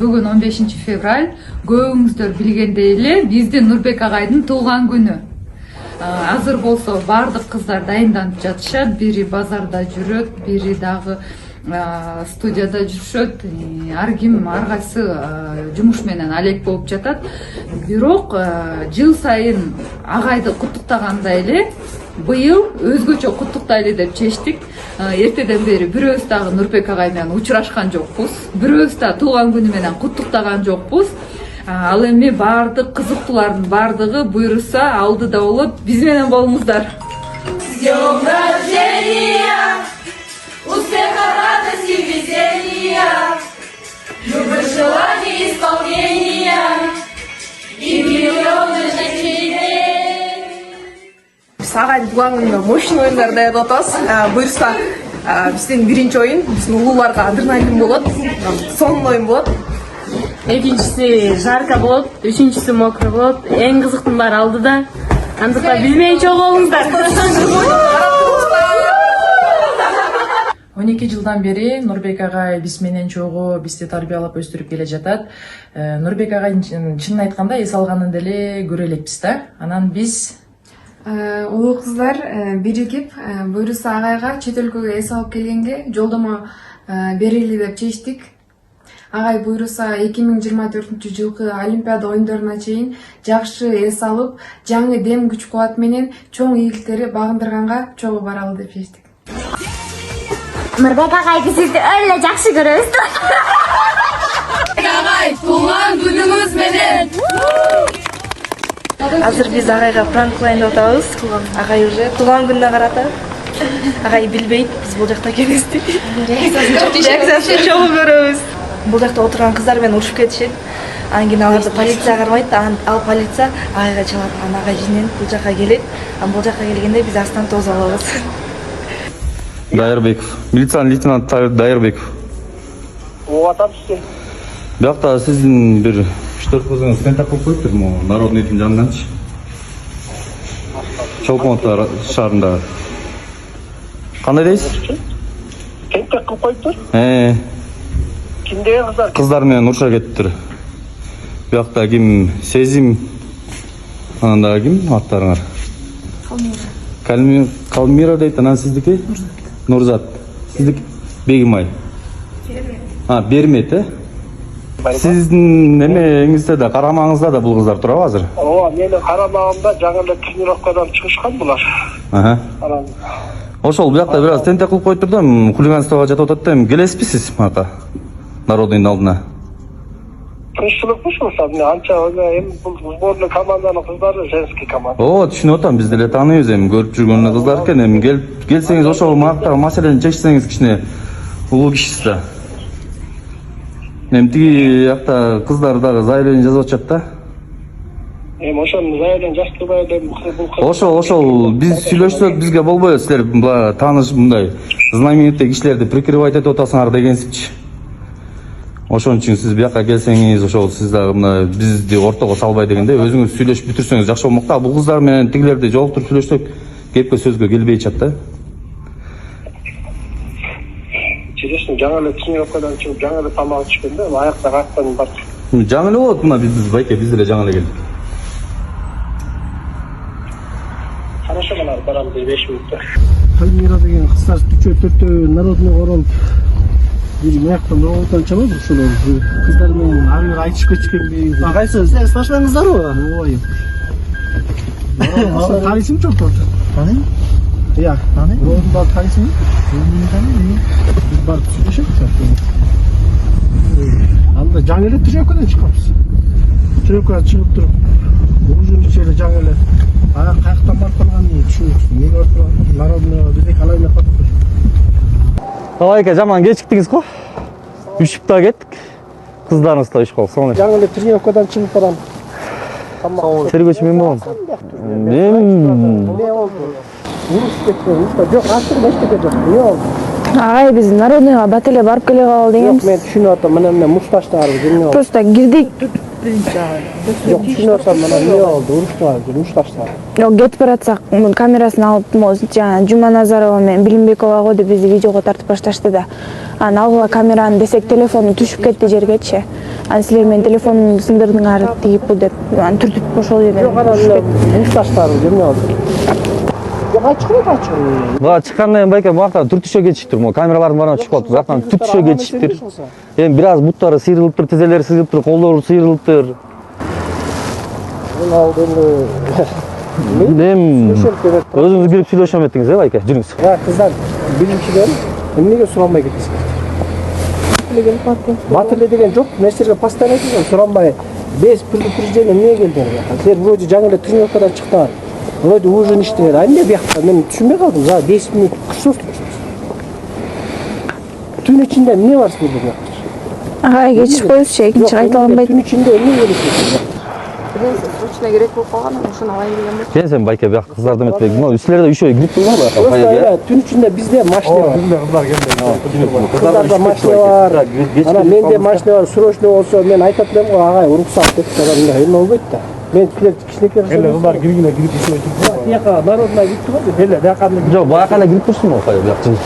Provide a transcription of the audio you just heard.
Бүгүн 15 февраль, көбүңүздөр билгендей эле биздин Нурбек агайдын туулган күнү. Азыр болсо бардык кыздар дайынданып жатышат, бири базарда жүрөт, бири дагы студияда жүрүшөт. Ар ким ар кайсы жумуш менен алек болуп жатат. Бирок жыл сайын агайды куттуктагандай эле быйыл өзгөчө куттуктайлы деп чечтик. Эртеден бери бирөөбүз дагы Нурбек агай менен учурашкан жокпуз. Бирөөбүз да туулган күнү менен куттуктаган жокпуз. Ал эми бардык кызыктуулардын бардыгы буйруса алдыда болот. Биз менен болуңуздар. С днем рождения! Успеха, радости, везения! Любых желаний, исполнения! И миллионы жизней! Сагай туган күнүнө мощный оюндар даярдап атабыз. Буюрса биздин биринчи оюн биздин улууларга адреналин болот. Сонун оюн болот. Экинчиси жарко болот, үчүнчүсү мокро болот. Эң кызыктын баары алдыда. Андыктан билмей чогуу болуңуздар. 12 жылдан бери Нурбек агай биз менен чогуу бизди тарбиялап өстүрүп келе жатат. Нурбек агайдын чынын айтканда эс алганын деле көрө элекпиз да. Анан биз улуу кыздар биригип буйруса агайга чет өлкөгө эс алып келгенге жолдомо берели деп чечтик. Агай буйруса 2024-жылкы Олимпиада оюндарына чейин жакшы эс алып, жаңы дем күч кубат менен чоң ийгиликтери багындырганга чогуу баралы деп чечтик. Нурбек агайды сизди өйлө жакшы көрөбүз. Агай, туулган күнүңүз менен! Азыр биз агайга пранк кылайын деп атабыз. Агай уже туулган күнүнө карата. Агай билбейт, биз бул жакта экенибизди. Реакциясын чогуу көрөбүз. Бул жакта отурган кыздар менен урушуп кетишет. Анан кийин аларды полиция кармайт, ал полиция агайга чалат. Анан агай жинен бул жака келет. Анан бул жака келгенде биз астан тосуп алабыз. Дайырбеков, милициянын лейтенанты Дайырбеков. Атамсыз. Биякта сиздин бир 3-4 кызыңыз тентек кылып коюптур, могу народныйдын жанынданчы. Чолпон шаарында. Кандай дейсиз? Тентек кылып коюптур? Ким деген кыздар? Кыздар менен уруша кетиптир. Биякта ким? Сезим. Анан дагы ким аттарыңар? Калмира дейт, анан сиздики? Нурзат. Сиздики? Бегимай. Бермет, Сиздин эмеңизде да карамагыңызда да бул кыздар турабы азыр? Ооба, менин карамагымда жаңы эле тренировкадан чыгышкан булар. Анан Ошол биякта бир аз тентек кылып коюптур да, хулиганствого жатып атат да, келесизби сиз ака? Народныйдын алдына. тынччылыкпы ошол анча эми бул сборный команданын кыздары женский команда. Ооба, түшүнүп атам, биз деле тааныйбыз, эми көрүп жүргөн кыздар экен, эми келсеңиз ошол маактагы маселени чечсеңиз кичине улуу кишисиз да. Эми тиги жакта кыздар дагы заявление жазып атышат да. Эми ошонун заявление жаздырбай эле Ошол биз сүйлөшсөк бизге болбойт, силер тааныш мындай знаменитый кишилерди прикрывать этип атасыңар дегенсипчи. Ошон үчүн сиз бияка келсеңиз, ошол сиз дагы мына бизди ортого салбай дегенде өзүңүз сүйлөшүп бүтүрсөңүз жакшы болмок да. Бул кыздар менен тигилерди жолуктуруп сүйлөшсөк кепке сөзгө келбей чат да. Чечесин жаңы эле тренировкадан чыгып, жаңы эле тамак ичкенде, аякта кайткан бар. Жаңы эле болот, мына байке биз деле жаңы эле келдик. Хорошо, мына барамыз 5 мүнөттө. Калмира деген кыздар төртөө народный королуп бир маяктан оолтан чабады ошол кыздар менен ары айтышып кетишкенби? Кайсы силер спортсмендсиңарбы? Ооба. Таанысыңбы жок? Тааныйм. Ыя, тааныйм. Родунда таанысыңбы? Тааныйм. Биз барып сүйлөшөбүз. Анда жаңы эле тренировкадан чыкканбыз. Тренировкадан чыгып туруп, ужун ичери жаңы эле каяктан барып калганын түшүнбөйбүз. Эмне барып калган? Народный бизге алай эле калыптыр. Ооба, жаман кечиктиңиз го. Үшүп да кеттик. Кыздарыбыз да үшүп калды. Соңу Жаңы эле тренировкадан чыгып барам. тергөөчү мен болом. Не болду? Урушуп кеткен, жок, ачык эчтеке жок. Не болду? Агай биз народныйга бат эле барып келе калалы Жок, дегенбиз. мен түшүнүп атам, мына мушташтарыбыз эмне болду? Просто кирдик. Birinci jagы. Yok düşünüyorsan bana ne oldu? Uruştaşlar. Yok кетип баратсак камерасын алып жана Жума Назарова менен Билимбекова го деп бизди видеого тартып башташты да. Анан алгыла камераны десек телефону түшүп кетти жергечи. Анан силер менин телефонумду сындырдыңар тип бул деп анан түртүп ошол жерден. Yok ana uruştaşlar ne oldu? Yok açık. Буга чыккандан кийин байке буякта түртүшө кетишиптир. Могу камералардын баарына чыгып калыптыр. Жактан түртүшө кетишиптир. Эми бир аз буттары сыйрылыптыр, тизелери сыйрылыптыр, колдору сыйрылыптыр. Эми өзүңүз кирип сүйлөшөм еттиңиз, байке? Жүрүңүз. Ya kızlar bilimçiler emniге суранбай кетесиз? Батырлы деген жок, нерселерге постоянно айтасың, суранбай. Без предупреждения эмнеге келдиңер? Силер вроде жаңы эле тренировкадан чыктыңар. Вроде ужин иштеңер. А эмне биякта мен түшүнбөй калдым. За 10 минут курсов турчубуз. Түн ичинде эмне бар силерде биякта? Агай кечирип коюңузчу, экинчи кайта алынбайт. Түн ичинде эмне келет? Срочно керек болуп калган, ошону алайын дегем эле. Келсем байке бияк кыздарды эметпей. Мына силерде еще кирип турган Просто түн ичинде бизде машина бар. Кыздарда машина бар. Ана менде машина бар, срочно болсо мен айтат элем го, агай уруксат деп турганда эме болбойт да. Мен силер кичинекей кыздар киргине кирип ийет. Тияка народная кирип турат, эле бияка жок, бияка эле кирип турсун го, бияк жын.